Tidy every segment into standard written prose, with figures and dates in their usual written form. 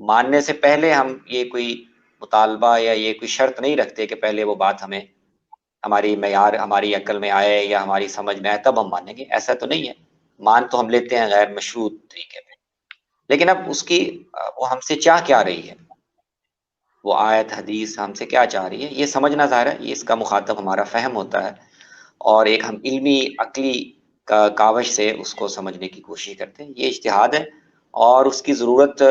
ماننے سے پہلے ہم یہ کوئی مطالبہ یا یہ کوئی شرط نہیں رکھتے کہ پہلے وہ بات ہمیں ہماری معیار ہماری عقل میں آئے یا ہماری سمجھ میں آئے تب ہم مانیں گے، ایسا تو نہیں ہے۔ مان تو ہم لیتے ہیں غیر مشروط طریقے پہ، لیکن اب اس کی وہ ہم سے چاہ کیا رہی ہے، وہ آیت حدیث ہم سے کیا چاہ رہی ہے، یہ سمجھنا ظاہر ہے یہ اس کا مخاطب ہمارا فہم ہوتا ہے، اور ایک ہم علمی عقلی کاوش سے اس کو سمجھنے کی کوشش کرتے ہیں۔ یہ اجتہاد ہے، اور اس کی ضرورت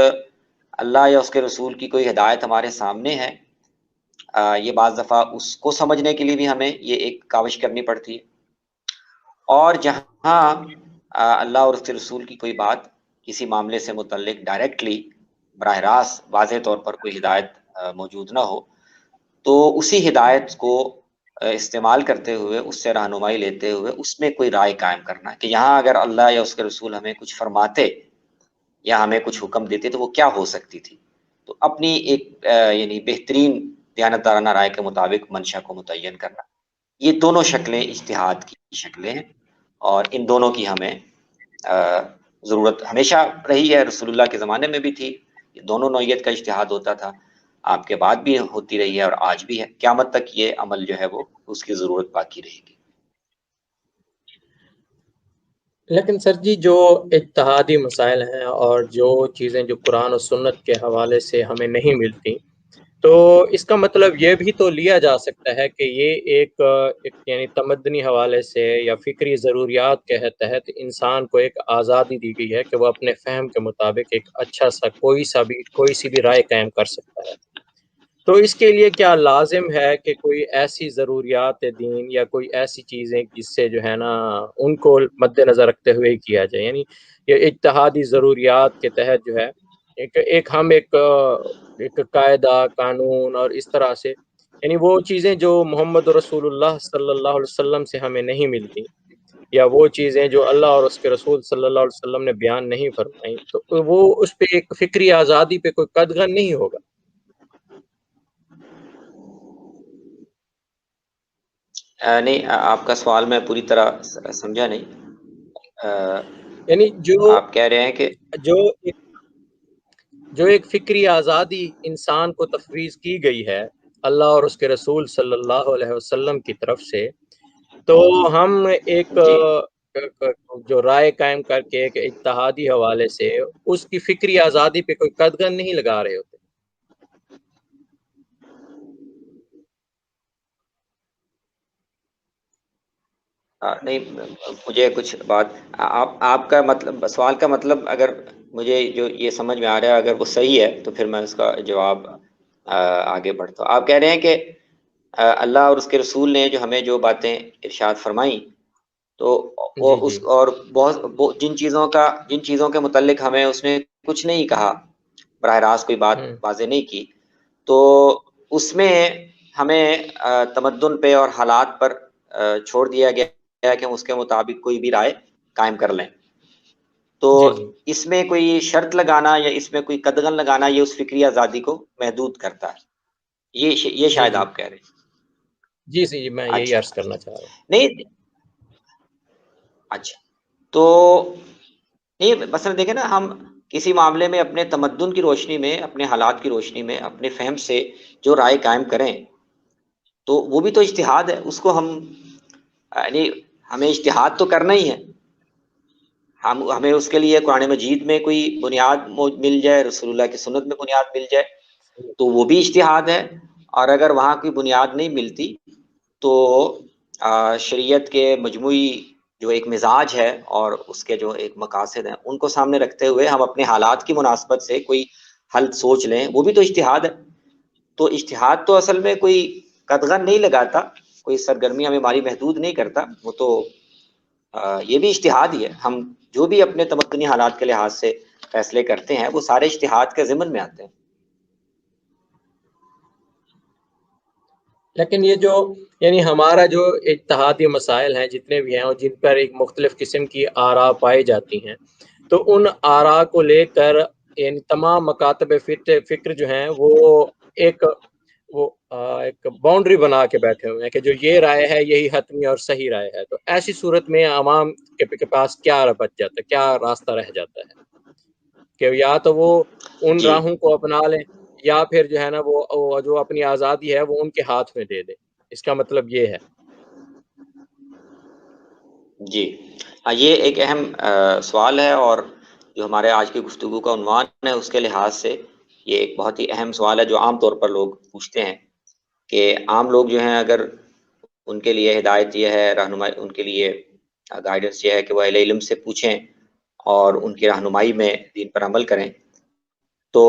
اللہ یا اس کے رسول کی کوئی ہدایت ہمارے سامنے ہے، یہ بعض دفعہ اس کو سمجھنے کے لیے بھی ہمیں یہ ایک کاوش کرنی پڑتی ہے، اور جہاں اللہ اور اس کے رسول کی کوئی بات کسی معاملے سے متعلق ڈائریکٹلی براہ راست واضح طور پر کوئی ہدایت موجود نہ ہو، تو اسی ہدایت کو استعمال کرتے ہوئے اس سے رہنمائی لیتے ہوئے اس میں کوئی رائے قائم کرنا کہ یہاں اگر اللہ یا اس کے رسول ہمیں کچھ فرماتے یا ہمیں کچھ حکم دیتے تو وہ کیا ہو سکتی تھی، تو اپنی ایک یعنی بہترین دیانتدارانہ رائے کے مطابق منشا کو متعین کرنا، یہ دونوں شکلیں اجتہاد کی شکلیں ہیں، اور ان دونوں کی ہمیں ضرورت ہمیشہ رہی ہے، رسول اللہ کے زمانے میں بھی تھی، یہ دونوں نوعیت کا اجتہاد ہوتا تھا، آپ کے بعد بھی ہوتی رہی ہے اور آج بھی ہے، قیامت تک یہ عمل جو ہے وہ اس کی ضرورت باقی رہے گی۔ لیکن سر جی جو اتحادی مسائل ہیں اور جو چیزیں جو قرآن و سنت کے حوالے سے ہمیں نہیں ملتی، تو اس کا مطلب یہ بھی تو لیا جا سکتا ہے کہ یہ ایک یعنی تمدنی حوالے سے یا فکری ضروریات کے تحت انسان کو ایک آزادی دی گئی ہے کہ وہ اپنے فہم کے مطابق ایک اچھا سا کوئی سی بھی رائے قائم کر سکتا ہے۔ تو اس کے لیے کیا لازم ہے کہ کوئی ایسی ضروریات دین یا کوئی ایسی چیزیں جس سے جو ہے نا ان کو مد نظر رکھتے ہوئے ہی کیا جائے، یعنی یہ اتحادی ضروریات کے تحت جو ہے ایک قاعدہ قانون اور اس طرح سے، یعنی وہ چیزیں جو محمد رسول اللہ صلی اللہ علیہ وسلم سے ہمیں نہیں ملتی، یا وہ چیزیں جو اللہ اور اس کے رسول صلی اللہ علیہ وسلم نے بیان نہیں فرمائی، تو وہ اس پہ ایک فکری آزادی پہ کوئی قدغن نہیں ہوگا۔ نہیں، آپ کا سوال میں پوری طرح سمجھا نہیں۔ یعنی آپ کہہ رہے ہیں کہ جو جو ایک فکری آزادی انسان کو تفویض کی گئی ہے اللہ اور اس کے رسول صلی اللہ علیہ وسلم کی طرف سے، تو ہم ایک جی جو رائے قائم کر کے ایک اتحادی حوالے سے اس کی فکری آزادی پہ کوئی قدغن نہیں لگا رہے ہوتے۔ نہیں، مجھے کچھ بات آپ کا مطلب سوال کا مطلب اگر مجھے جو یہ سمجھ میں آ رہا ہے اگر وہ صحیح ہے تو پھر میں اس کا جواب آگے بڑھتا ہوں۔ آپ کہہ رہے ہیں کہ اللہ اور اس کے رسول نے جو ہمیں جو باتیں ارشاد فرمائیں، تو وہ جی اس جی اور جن چیزوں کے متعلق ہمیں اس نے کچھ نہیں کہا، براہ راست کوئی بات واضح نہیں کی، تو اس میں ہمیں تمدن پہ اور حالات پر چھوڑ دیا گیا ہے کہ ہم اس کے مطابق کوئی بھی رائے قائم کر لیں، تو جی جی اس میں کوئی شرط لگانا یا اس میں کوئی قدغن لگانا یہ اس فکری آزادی کو محدود کرتا ہے، یہ جی شاید جی آپ کہہ رہے ہیں۔ جی جی میں یہی اچھا عرض کرنا چاہ رہا ہوں۔ نہیں، اچھا تو نہیں، مثلا دیکھیں نا، ہم کسی معاملے میں اپنے تمدن کی روشنی میں، اپنے حالات کی روشنی میں، اپنے فہم سے جو رائے قائم کریں تو وہ بھی تو اجتہاد ہے، اس کو یعنی ہمیں اجتہاد تو کرنا ہی ہے، ہمیں اس کے لیے قرآن مجید میں کوئی بنیاد مل جائے، رسول اللہ کی سنت میں بنیاد مل جائے تو وہ بھی اجتہاد ہے، اور اگر وہاں کوئی بنیاد نہیں ملتی تو شریعت کے مجموعی جو ایک مزاج ہے اور اس کے جو ایک مقاصد ہیں ان کو سامنے رکھتے ہوئے ہم اپنے حالات کی مناسبت سے کوئی حل سوچ لیں، وہ بھی تو اجتہاد ہے۔ تو اجتہاد تو اصل میں کوئی قدغن نہیں لگاتا، کوئی سرگرمی ہمیں ہماری محدود نہیں کرتا، وہ تو یہ بھی اجتہاد ہی ہے، ہم جو بھی اپنے تمدنی حالات کے لحاظ سے فیصلے کرتے ہیں وہ سارے اجتہاد کے ضمن میں آتے ہیں۔ لیکن یہ جو یعنی ہمارا جو اتحادی مسائل ہیں جتنے بھی ہیں اور جن پر ایک مختلف قسم کی آراء پائی جاتی ہیں، تو ان آراء کو لے کر یعنی تمام مکاتب فکر جو ہیں وہ ایک ایک باؤنڈری بنا کے بیٹھے ہوئے ہیں کہ جو یہ رائے ہے یہی حتمی اور صحیح رائے ہے، تو ایسی صورت میں عوام کے پاس کیا بچ جاتا ہے، کیا راستہ رہ جاتا ہے؟ کہ یا تو وہ ان جی راہوں کو اپنا لیں یا پھر جو ہے نا وہ جو اپنی آزادی ہے وہ ان کے ہاتھ میں دے دے. اس کا مطلب یہ ہے. جی ہاں، یہ ایک اہم سوال ہے، اور جو ہمارے آج کی گفتگو کا عنوان ہے اس کے لحاظ سے یہ ایک بہت ہی اہم سوال ہے جو عام طور پر لوگ پوچھتے ہیں کہ عام لوگ جو ہیں اگر ان کے لیے ہدایت یہ ہے، رہنمائی ان کے لیے گائیڈنس یہ ہے کہ وہ اہل علم سے پوچھیں اور ان کی رہنمائی میں دین پر عمل کریں، تو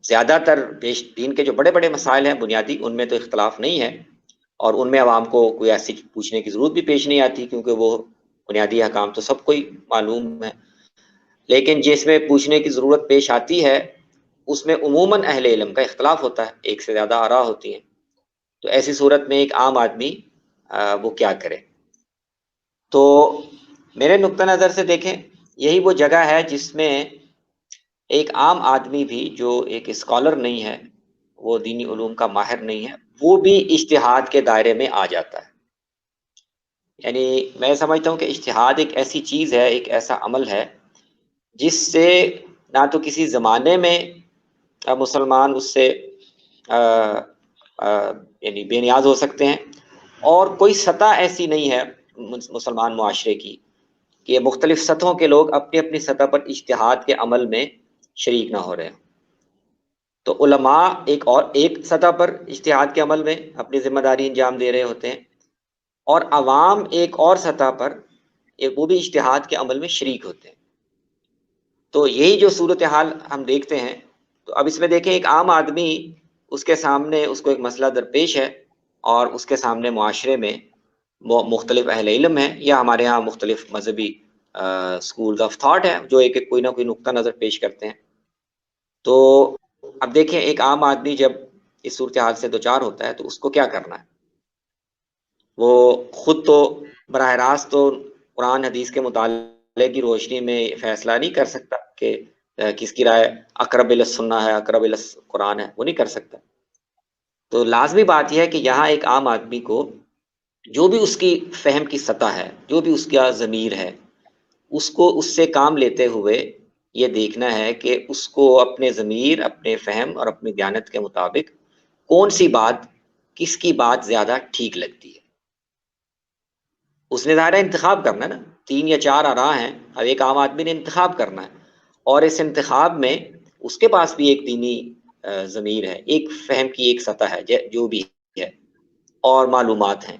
زیادہ تر دین کے جو بڑے بڑے مسائل ہیں بنیادی، ان میں تو اختلاف نہیں ہے، اور ان میں عوام کو کوئی ایسی پوچھنے کی ضرورت بھی پیش نہیں آتی، کیونکہ وہ بنیادی احکام تو سب کو ہی معلوم ہے. لیکن جس میں پوچھنے کی ضرورت پیش آتی ہے اس میں عموماً اہل علم کا اختلاف ہوتا ہے، ایک سے زیادہ آراء ہوتی ہیں. تو ایسی صورت میں ایک عام آدمی وہ کیا کرے؟ تو میرے نقطہ نظر سے دیکھیں، یہی وہ جگہ ہے جس میں ایک عام آدمی بھی جو ایک اسکالر نہیں ہے، وہ دینی علوم کا ماہر نہیں ہے، وہ بھی اجتہاد کے دائرے میں آ جاتا ہے. یعنی میں سمجھتا ہوں کہ اجتہاد ایک ایسی چیز ہے، ایک ایسا عمل ہے جس سے نہ تو کسی زمانے میں مسلمان اس سے یعنی بے نیاز ہو سکتے ہیں، اور کوئی سطح ایسی نہیں ہے مسلمان معاشرے کی کہ مختلف سطحوں کے لوگ اپنی اپنی سطح پر اجتہاد کے عمل میں شریک نہ ہو رہے ہیں. تو علماء ایک سطح پر اجتہاد کے عمل میں اپنی ذمہ داری انجام دے رہے ہوتے ہیں، اور عوام ایک اور سطح پر وہ بھی اجتہاد کے عمل میں شریک ہوتے ہیں. تو یہی جو صورتحال ہم دیکھتے ہیں. تو اب اس میں دیکھیں، ایک عام آدمی، اس کے سامنے اس کو ایک مسئلہ درپیش ہے، اور اس کے سامنے معاشرے میں مختلف اہل علم ہیں، یا ہمارے ہاں مختلف مذہبی سکولز آف تھاٹ ہیں جو ایک کوئی نہ کوئی نقطہ نظر پیش کرتے ہیں. تو اب دیکھیں، ایک عام آدمی جب اس صورتحال سے دوچار ہوتا ہے تو اس کو کیا کرنا ہے؟ وہ خود تو براہ راست تو قرآن حدیث کے مطالعے کی روشنی میں فیصلہ نہیں کر سکتا کہ کس کی رائے اقرب الی السنہ ہے، اقرب الی قرآن ہے، وہ نہیں کر سکتا. تو لازمی بات یہ ہے کہ یہاں ایک عام آدمی کو جو بھی اس کی فہم کی سطح ہے، جو بھی اس کا ضمیر ہے، اس کو اس سے کام لیتے ہوئے یہ دیکھنا ہے کہ اس کو اپنے ضمیر، اپنے فہم اور اپنی دیانت کے مطابق کون سی بات، کس کی بات زیادہ ٹھیک لگتی ہے. اس نے ظاہر انتخاب کرنا ہے نا، 3 یا 4 آراء ہیں، اب ایک عام آدمی نے انتخاب کرنا ہے، اور اس انتخاب میں اس کے پاس بھی ایک دینی ضمیر ہے، ایک فہم کی ایک سطح ہے جو بھی ہے، اور معلومات ہیں.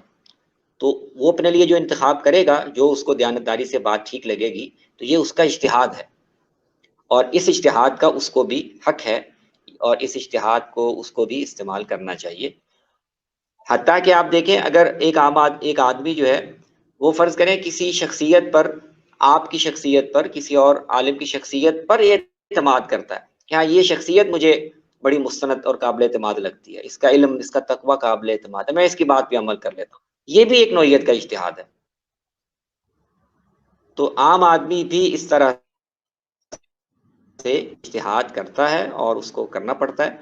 تو وہ اپنے لیے جو انتخاب کرے گا، جو اس کو دیانتداری سے بات ٹھیک لگے گی، تو یہ اس کا اجتہاد ہے، اور اس اجتہاد کا اس کو بھی حق ہے، اور اس اجتہاد کو اس کو بھی استعمال کرنا چاہیے. حتیٰ کہ آپ دیکھیں، اگر ایک آدمی جو ہے وہ فرض کریں کسی شخصیت پر، آپ کی شخصیت پر، کسی اور عالم کی شخصیت پر یہ اعتماد کرتا ہے کہ ہاں یہ شخصیت مجھے بڑی مستند اور قابل اعتماد لگتی ہے، اس کا علم، اس کا تقوی قابل اعتماد ہے، میں اس کی بات پہ عمل کر لیتا ہوں، یہ بھی ایک نوعیت کا اجتہاد ہے. تو عام آدمی بھی اس طرح سے اجتہاد کرتا ہے اور اس کو کرنا پڑتا ہے.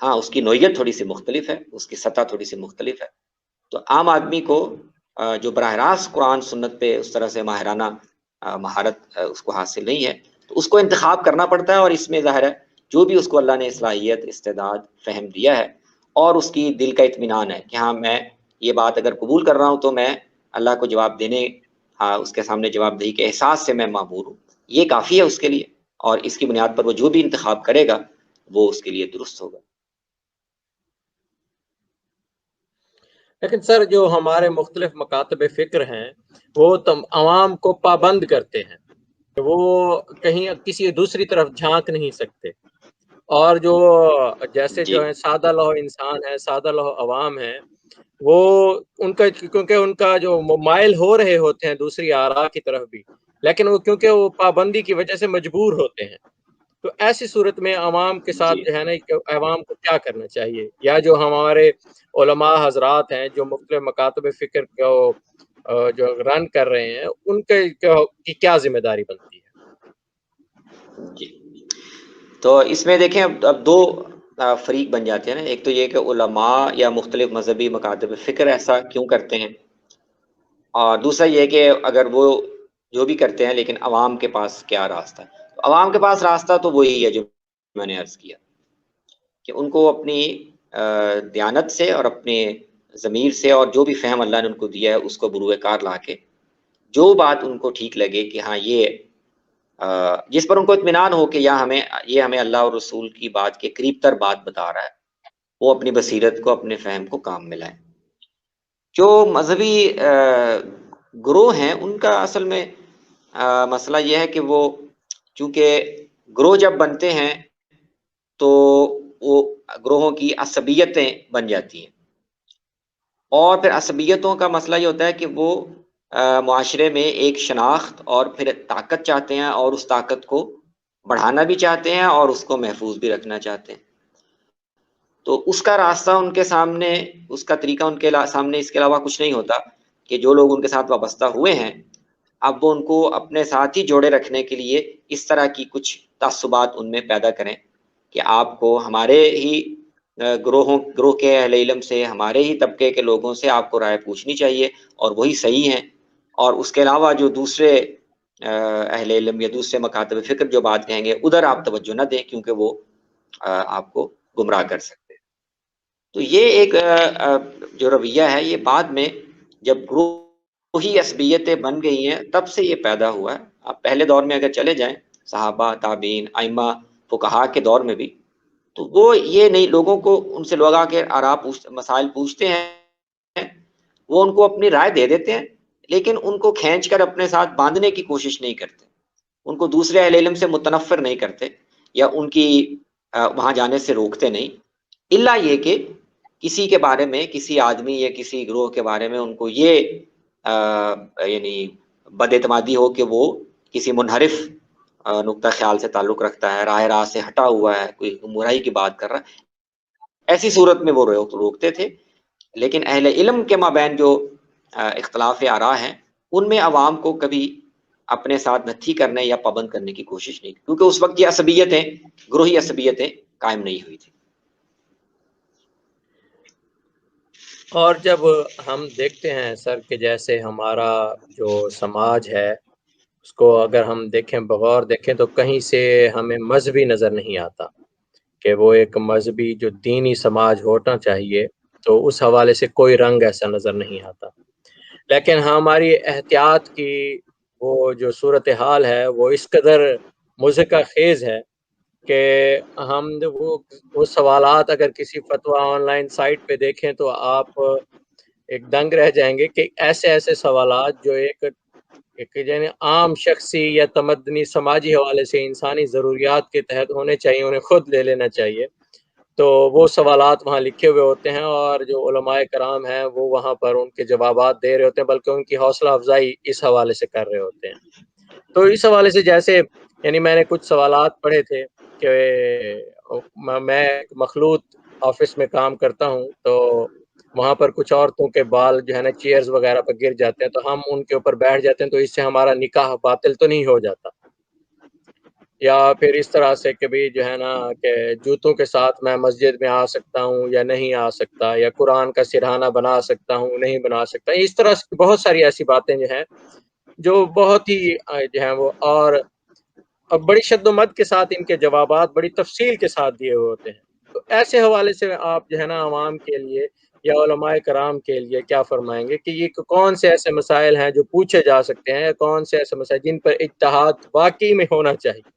ہاں، اس کی نوعیت تھوڑی سی مختلف ہے، اس کی سطح تھوڑی سی مختلف ہے. تو عام آدمی کو جو براہ راست قرآن سنت پہ اس طرح سے ماہرانہ مہارت اس کو حاصل نہیں ہے، تو اس کو انتخاب کرنا پڑتا ہے. اور اس میں ظاہر ہے جو بھی اس کو اللہ نے صلاحیت، استعداد، فہم دیا ہے، اور اس کی دل کا اطمینان ہے کہ ہاں میں یہ بات اگر قبول کر رہا ہوں تو میں اللہ کو جواب دینے، اس کے سامنے جواب دہی کے احساس سے میں معمور ہوں، یہ کافی ہے اس کے لیے. اور اس کی بنیاد پر وہ جو بھی انتخاب کرے گا وہ اس کے لیے درست ہوگا. لیکن سر، جو ہمارے مختلف مکاتب فکر ہیں وہ عوام کو پابند کرتے ہیں کہ وہ کہیں کسی دوسری طرف جھانک نہیں سکتے، اور جو جیسے جی جو ہے سادہ لوہ انسان ہے، سادہ لوہ عوام ہے، وہ ان کا کیونکہ ان کا جو مائل ہو رہے ہوتے ہیں دوسری آراء کی طرف بھی، لیکن وہ کیونکہ وہ پابندی کی وجہ سے مجبور ہوتے ہیں. تو ایسی صورت میں عوام کے ساتھ جی جو ہے نا، عوام کو کیا کرنا چاہیے؟ یا جو ہمارے علماء حضرات ہیں جو مختلف مکاتب فکر کو جو رن کر رہے ہیں، ان کی کیا ذمہ داری بنتی ہے؟ جی تو اس میں دیکھیں، اب دو فریق بن جاتے ہیں نا. ایک تو یہ کہ علماء یا مختلف مذہبی مکاتب فکر ایسا کیوں کرتے ہیں، اور دوسرا یہ کہ اگر وہ جو بھی کرتے ہیں لیکن عوام کے پاس کیا راستہ ہے. تو عوام کے پاس راستہ تو وہی ہے جو میں نے عرض کیا کہ ان کو اپنی دیانت سے اور اپنے ضمیر سے اور جو بھی فہم اللہ نے ان کو دیا ہے اس کو بروئے کار لا کے جو بات ان کو ٹھیک لگے کہ ہاں یہ جس پر ان کو اطمینان ہو کہ یہ ہمیں اللہ اور رسول کی بات کے قریب تر بات بتا رہا ہے، وہ اپنی بصیرت کو اپنے فہم کو کام میں لائیں۔ جو مذہبی گروہ ہیں ان کا اصل میں مسئلہ یہ ہے کہ وہ چونکہ گروہ جب بنتے ہیں تو وہ گروہوں کی عصبیتیں بن جاتی ہیں، اور پھر عصبیتوں کا مسئلہ یہ ہوتا ہے کہ وہ معاشرے میں ایک شناخت اور پھر طاقت چاہتے ہیں، اور اس طاقت کو بڑھانا بھی چاہتے ہیں اور اس کو محفوظ بھی رکھنا چاہتے ہیں۔ تو اس کا راستہ ان کے سامنے، اس کا طریقہ ان کے سامنے اس کے علاوہ کچھ نہیں ہوتا کہ جو لوگ ان کے ساتھ وابستہ ہوئے ہیں اب وہ ان کو اپنے ساتھ ہی جوڑے رکھنے کے لیے اس طرح کی کچھ تعصبات ان میں پیدا کریں کہ آپ کو ہمارے ہی گروہ کے اہل علم سے، ہمارے ہی طبقے کے لوگوں سے آپ کو رائے پوچھنی چاہیے اور وہی صحیح ہیں، اور اس کے علاوہ جو دوسرے اہل علم یا دوسرے مکاتب فکر جو بات کہیں گے ادھر آپ توجہ نہ دیں کیونکہ وہ آپ کو گمراہ کر سکتے ہیں۔ تو یہ ایک جو رویہ ہے یہ بعد میں جب گروہی عصبیتیں بن گئی ہیں تب سے یہ پیدا ہوا ہے۔ آپ پہلے دور میں اگر چلے جائیں صحابہ، تابعین، ائمہ، فقہاء کے دور میں بھی، تو وہ یہ نہیں، لوگوں کو ان سے لوگ آ کے آراء مسائل پوچھتے ہیں، وہ ان کو اپنی رائے دے دیتے ہیں لیکن ان کو کھینچ کر اپنے ساتھ باندھنے کی کوشش نہیں کرتے، ان کو دوسرے اہل علم سے متنفر نہیں کرتے یا ان کی وہاں جانے سے روکتے نہیں، الا یہ کہ کسی کے بارے میں، کسی آدمی یا کسی گروہ کے بارے میں ان کو یہ یعنی بد اعتمادی ہو کہ وہ کسی منحرف نقطہ خیال سے تعلق رکھتا ہے، راہ سے ہٹا ہوا ہے، کوئی گمراہی کی بات کر رہا ہے، ایسی صورت میں وہ روکتے تھے۔ لیکن اہل علم کے مابین جو اختلاف آراء ہیں ان میں عوام کو کبھی اپنے ساتھ نتھی کرنے یا پابند کرنے کی کوشش نہیں کی، کیونکہ اس وقت یہ عصبیتیں، گروہی عصبیتیں قائم نہیں ہوئی تھی۔ اور جب ہم دیکھتے ہیں سر کہ جیسے ہمارا جو سماج ہے اس کو اگر ہم دیکھیں، بغور دیکھیں تو کہیں سے ہمیں مذہبی نظر نہیں آتا کہ وہ ایک مذہبی جو دینی سماج ہونا چاہیے، تو اس حوالے سے کوئی رنگ ایسا نظر نہیں آتا۔ لیکن ہماری احتیاط کی وہ جو صورتحال ہے وہ اس قدر مضحکہ خیز ہے کہ ہم وہ سوالات اگر کسی فتویٰ آن لائن سائٹ پہ دیکھیں تو آپ ایک دنگ رہ جائیں گے کہ ایسے سوالات جو ایک یعنی عام شخصی یا تمدنی سماجی حوالے سے انسانی ضروریات کے تحت ہونے چاہیے، انہیں خود لے لینا چاہیے، تو وہ سوالات وہاں لکھے ہوئے ہوتے ہیں اور جو علماء کرام ہیں وہ وہاں پر ان کے جوابات دے رہے ہوتے ہیں، بلکہ ان کی حوصلہ افزائی اس حوالے سے کر رہے ہوتے ہیں۔ تو اس حوالے سے جیسے یعنی میں نے کچھ سوالات پڑھے تھے کہ میں مخلوط آفس میں کام کرتا ہوں، تو وہاں پر کچھ عورتوں کے بال جو ہے نا چیئرز وغیرہ پر گر جاتے ہیں، تو ہم ان کے اوپر بیٹھ جاتے ہیں، تو اس سے ہمارا نکاح باطل تو نہیں ہو جاتا؟ یا پھر اس طرح سے کہ بھی جو ہے نا کہ جوتوں کے ساتھ میں مسجد میں آ سکتا ہوں یا نہیں آ سکتا، یا قرآن کا سرہانہ بنا سکتا ہوں نہیں بنا سکتا، اس طرح سے بہت ساری ایسی باتیں جو ہیں جو بہت ہی جو ہیں وہ اور بڑی شد و مد کے ساتھ ان کے جوابات بڑی تفصیل کے ساتھ دیے ہوئے ہوتے ہیں۔ تو ایسے حوالے سے آپ جو ہے نا عوام کے لیے یا علماء کرام کے لیے کیا فرمائیں گے کہ یہ کون سے ایسے مسائل ہیں جو پوچھے جا سکتے ہیں، یا کون سے ایسے مسائل جن پر اجتہاد واقعی میں ہونا چاہیے؟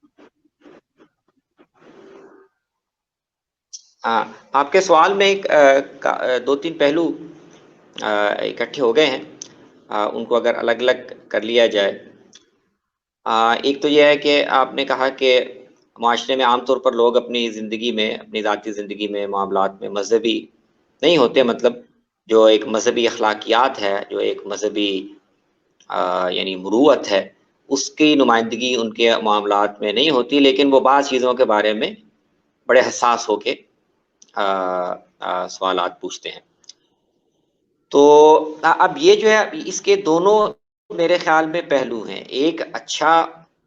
ہاں، آپ کے سوال میں دو تین پہلو اکٹھے ہو گئے ہیں، ان کو اگر الگ الگ کر لیا جائے۔ ایک تو یہ ہے کہ آپ نے کہا کہ معاشرے میں عام طور پر لوگ اپنی زندگی میں، اپنی ذاتی زندگی میں، معاملات میں مذہبی نہیں ہوتے، مطلب جو ایک مذہبی اخلاقیات ہے، جو ایک مذہبی یعنی مروت ہے، اس کی نمائندگی ان کے معاملات میں نہیں ہوتی، لیکن وہ بعض چیزوں کے بارے میں بڑے حساس ہو کے سوالات پوچھتے ہیں۔ تو اب یہ جو ہے اس کے دونوں میرے خیال میں پہلو ہیں۔ ایک اچھا